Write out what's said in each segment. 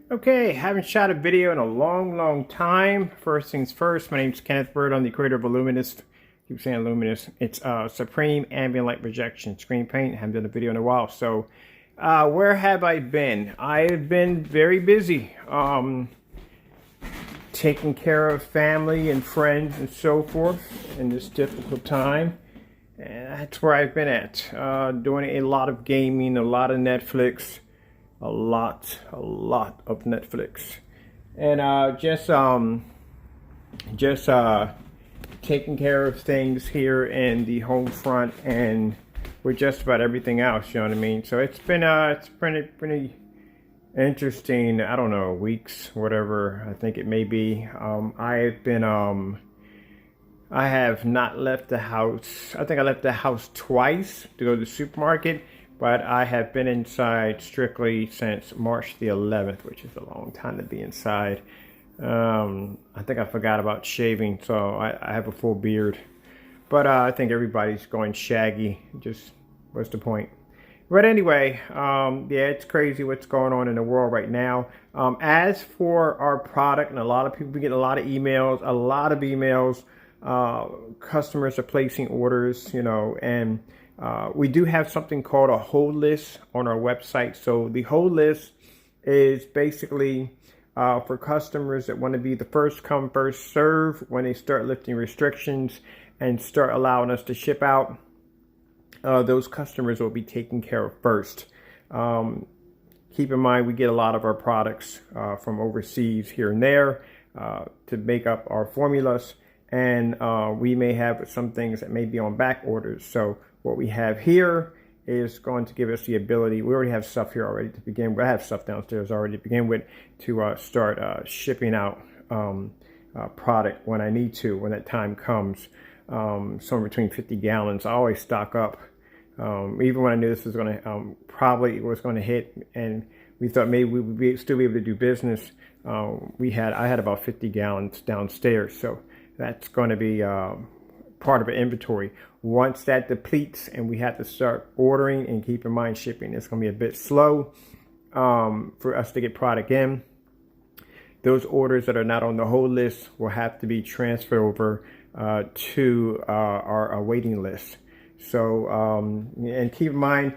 Okay, haven't shot a video in a long time. First things first, my name's Kenneth Bird. I'm the creator of Illuminous. Keep saying Luminous. It's Supreme Ambient Light Projection Screen Paint. Haven't done a video in a while. So, where have I been? I've been very busy. Taking care of family and friends and so forth in this difficult time. And that's where I've been at. Doing a lot of gaming, a lot of Netflix. A lot of Netflix, and just taking care of things here in the home front, and with just about everything else. You know what I mean? So it's been pretty interesting. I don't know, weeks, whatever I think it may be. I have not left the house. I think I left the house twice to go to the supermarket. But I have been inside strictly since March the 11th, which is a long time to be inside. I think I forgot about shaving, so I have a full beard. But I think everybody's going shaggy. Just, what's the point? But anyway, yeah, it's crazy what's going on in the world right now. As for our product, and a lot of people, we get a lot of emails, customers are placing orders, you know, and we do have something called a hold list on our website. So the hold list is basically for customers that want to be the first come, first serve when they start lifting restrictions and start allowing us to ship out. Those customers will be taken care of first. Keep in mind, we get a lot of our products from overseas here and there to make up our formulas. And we may have some things that may be on back orders. So what we have here is going to give us the ability. We already have stuff here already to begin with. I have stuff downstairs already to begin with to start shipping out product when I need to, when that time comes. Somewhere between 50 gallons. I always stock up. Even when I knew this was going to probably was going to hit, and we thought maybe we would still be able to do business. I had about 50 gallons downstairs, so that's going to be part of an inventory. Once that depletes and we have to start ordering, and keep in mind shipping, it's going to be a bit slow for us to get product in. Those orders that are not on the hold list will have to be transferred over to our waiting list. So, and keep in mind,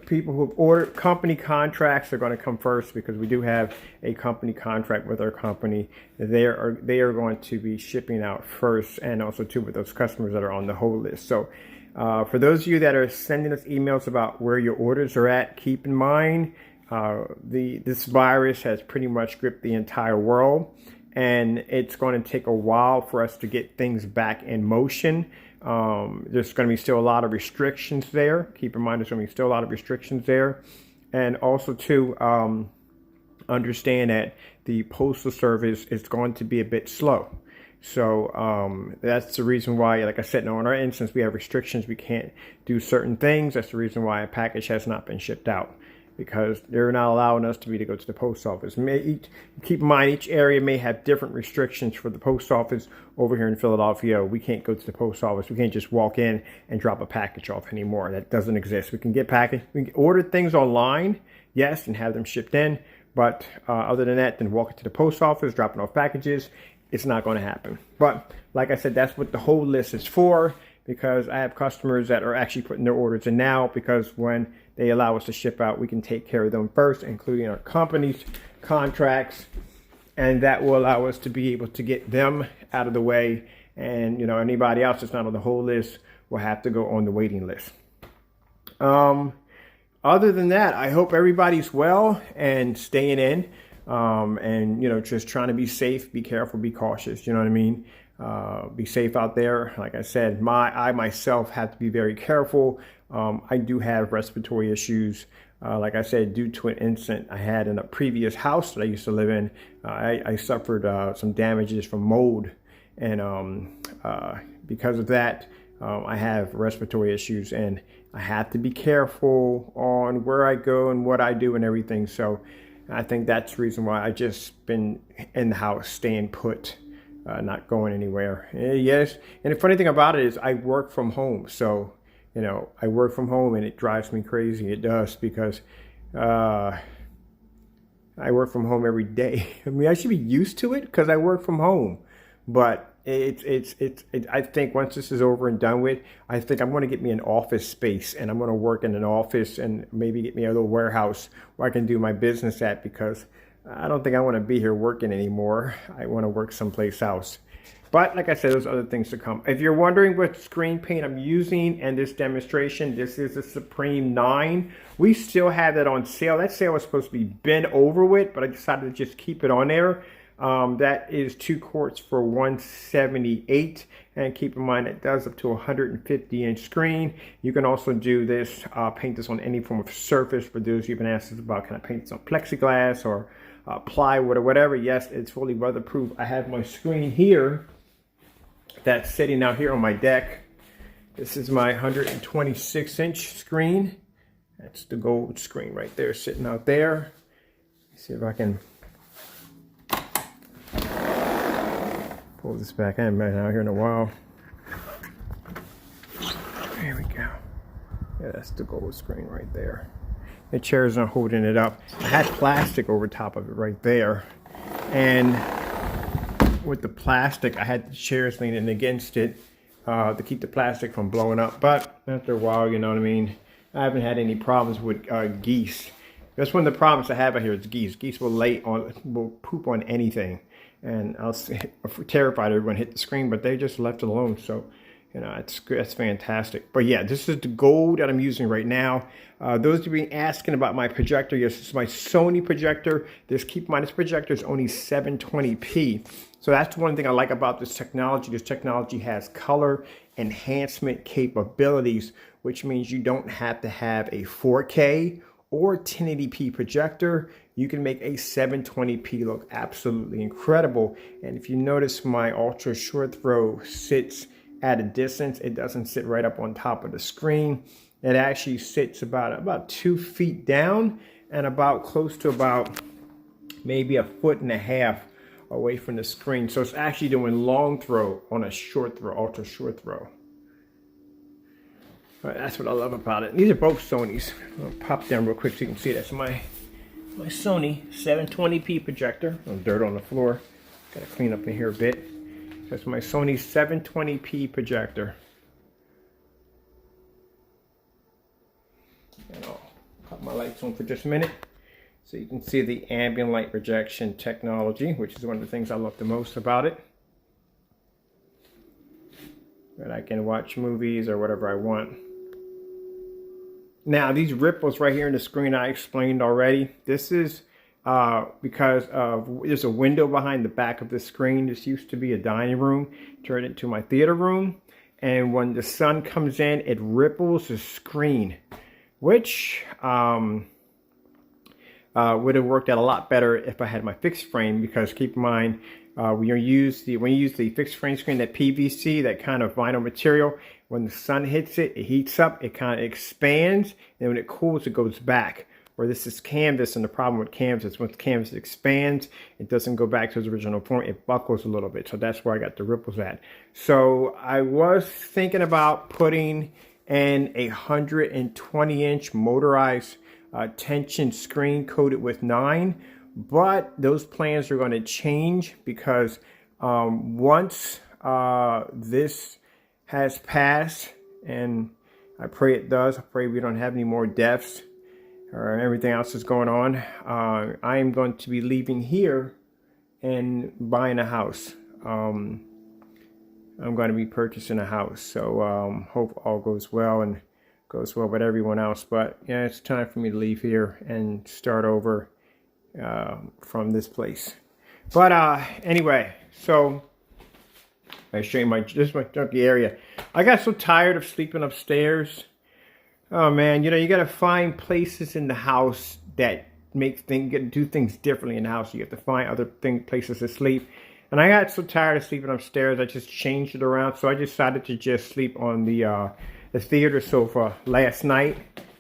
people who've ordered company contracts are going to come first, because we do have a company contract with our company. They are going to be shipping out first, and also too with those customers that are on the hold list. So for those of you that are sending us emails about where your orders are at, keep in mind this virus has pretty much gripped the entire world, and it's going to take a while for us to get things back in motion. There's going to be still a lot of restrictions there. Keep in mind, there's going to be still a lot of restrictions there. And also to understand that the Postal Service is going to be a bit slow. So that's the reason why, like I said, now in our instance, we have restrictions. We can't do certain things. That's the reason why a package has not been shipped out, because they're not allowing us to go to the post office. Keep in mind, each area may have different restrictions. For the post office over here in Philadelphia, we can't go to the post office. We can't just walk in and drop a package off anymore. That doesn't exist. We can order things online, yes, and have them shipped in. But other than that, then walking to the post office, dropping off packages, it's not going to happen. But like I said, that's what the hold list is for, because I have customers that are actually putting their orders in now, because when they allow us to ship out, we can take care of them first, including our company's contracts, and that will allow us to be able to get them out of the way. And you know, anybody else that's not on the hold list will have to go on the waiting list. Other than that, I hope everybody's well and staying in, and you know, just trying to be safe, be careful, be cautious. You know what I mean? Be safe out there. Like I said, I myself have to be very careful. I do have respiratory issues. Like I said, due to an incident I had in a previous house that I used to live in, I suffered some damages from mold, and because of that, I have respiratory issues, and I have to be careful on where I go and what I do and everything. So I think that's the reason why I just been in the house, staying put. Not going anywhere. Yes, and the funny thing about it is I work from home. So, you know, I work from home, and it drives me crazy. It does, because I work from home every day. I mean, I should be used to it because I work from home. But I think once this is over and done with, I think I'm going to get me an office space, and I'm going to work in an office and maybe get me a little warehouse where I can do my business at, because I don't think I want to be here working anymore. I want to work someplace else. But like I said, there's other things to come. If you're wondering what screen paint I'm using in this demonstration, this is the Supreme 9. We still have that on sale. That sale was supposed to be been over with, but I decided to just keep it on there. That is 2 quarts for $178, and keep in mind it does up to a 150-inch screen. You can also do this, paint this on any form of surface. For those you've been asked us about, can I paint this on plexiglass or plywood or whatever? Yes, it's fully weatherproof. I have my screen here that's sitting out here on my deck. This is my 126-inch screen. That's the gold screen right there, sitting out there. Let's see if I can pull this back. I haven't been out here in a while. There we go. Yeah, that's the gold screen right there. The chair's not holding it up. I had plastic over top of it right there, and with the plastic, I had the chairs leaning against it to keep the plastic from blowing up. But after a while, you know what I mean, I haven't had any problems with geese. That's one of the problems I have out here is geese. Geese will poop on anything. And I'm terrified everyone hit the screen, but they just left it alone. So, you know, that's fantastic. But yeah, this is the gold that I'm using right now. Those of you asking about my projector, yes, this is my Sony projector. Keep in mind, this projector is only 720p. So that's one thing I like about this technology. This technology has color enhancement capabilities, which means you don't have to have a 4K or 1080p projector. You can make a 720p look absolutely incredible. And if you notice, my ultra short throw sits at a distance. It doesn't sit right up on top of the screen. It actually sits about 2 feet down and about close to about maybe 1.5 feet away from the screen. So it's actually doing long throw on a short throw, ultra short throw. That's what I love about it. These are both Sonys. I'll pop down real quick so you can see that's my Sony 720p projector. Oh, dirt on the floor. Gotta clean up in here a bit. That's my Sony 720p projector. And I'll pop my lights on for just a minute so you can see the ambient light projection technology, which is one of the things I love the most about it. But I can watch movies or whatever I want. Now, these ripples right here in the screen I explained already. This is because there's a window behind the back of the screen. This used to be a dining room, turned into my theater room. And when the sun comes in, it ripples the screen, which would have worked out a lot better if I had my fixed frame, because keep in mind, when you use the fixed frame screen, that PVC, that kind of vinyl material, when the sun hits it, it heats up, it kind of expands, and when it cools, it goes back. Where this is canvas, and the problem with canvas is once canvas expands, it doesn't go back to its original form, it buckles a little bit. So that's where I got the ripples at. So I was thinking about putting in a 120-inch motorized tension screen coated with 9. But those plans are going to change, because once this has passed, and I pray it does, I pray we don't have any more deaths or everything else is going on, I am going to be leaving here and buying a house. I'm going to be purchasing a house. So hope all goes well and goes well with everyone else. But yeah, it's time for me to leave here and start over from this place. But anyway, so I show you this is my junky area. I got so tired of sleeping upstairs. Oh man, you know, you gotta find places in the house that do things differently in the house. You have to find other places to sleep. And I got so tired of sleeping upstairs, I just changed it around. So I decided to just sleep on the theater sofa last night.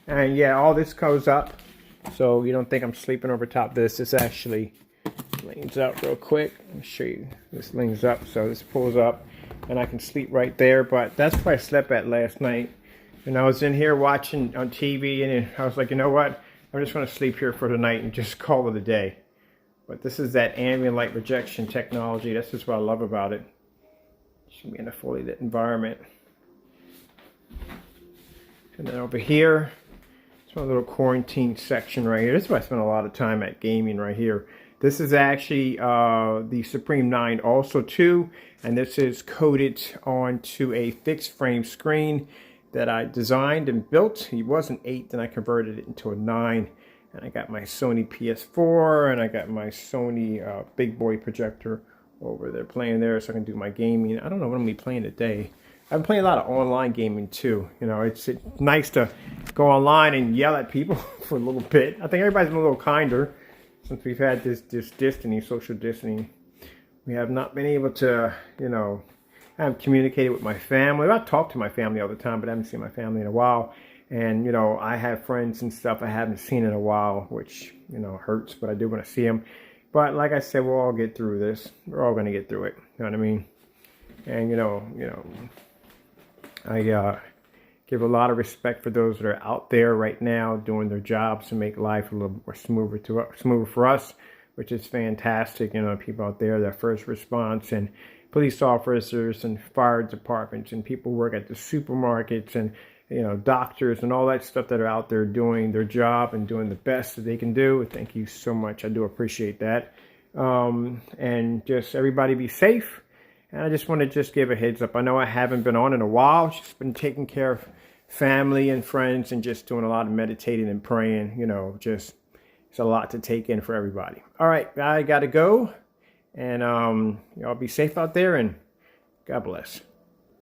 And yeah, all this goes up. So you don't think I'm sleeping over top of this. This actually leans out real quick. Let me show you. This leans up, so this pulls up, and I can sleep right there. But that's where I slept at last night. And I was in here watching on TV, and I was like, you know what? I'm just going to sleep here for the night and just call it a day. But this is that ambient light rejection technology. That's just what I love about it. Should be in a fully lit environment. And then over here, it's my little quarantine section right here. This is where I spend a lot of time at gaming right here. This is actually the Supreme 9 also too, and this is coated onto a fixed frame screen that I designed and built. It was an 8, then I converted it into a 9. And I got my Sony PS4 and I got my Sony big boy projector over there playing there so I can do my gaming. I don't know what I'm going to be playing today. I've been playing a lot of online gaming too. You know, it's nice to go online and yell at people for a little bit. I think everybody's been a little kinder since we've had this distancing, social distancing. We have not been able to, you know, I haven't communicated with my family. I talk to my family all the time, but I haven't seen my family in a while. And, you know, I have friends and stuff I haven't seen in a while, which, you know, hurts, but I do want to see them. But like I said, we'll all get through this. We're all going to get through it. You know what I mean? And, you know, I give a lot of respect for those that are out there right now doing their jobs to make life a little more smoother for us, which is fantastic. You know, people out there, that first response and police officers and fire departments and people who work at the supermarkets and, you know, doctors and all that stuff that are out there doing their job and doing the best that they can do. Thank you so much. I do appreciate that. And just everybody be safe. And I just want to just give a heads up. I know I haven't been on in a while. Just been taking care of family and friends and just doing a lot of meditating and praying. You know, just it's a lot to take in for everybody. All right, I got to go. And y'all be safe out there and God bless.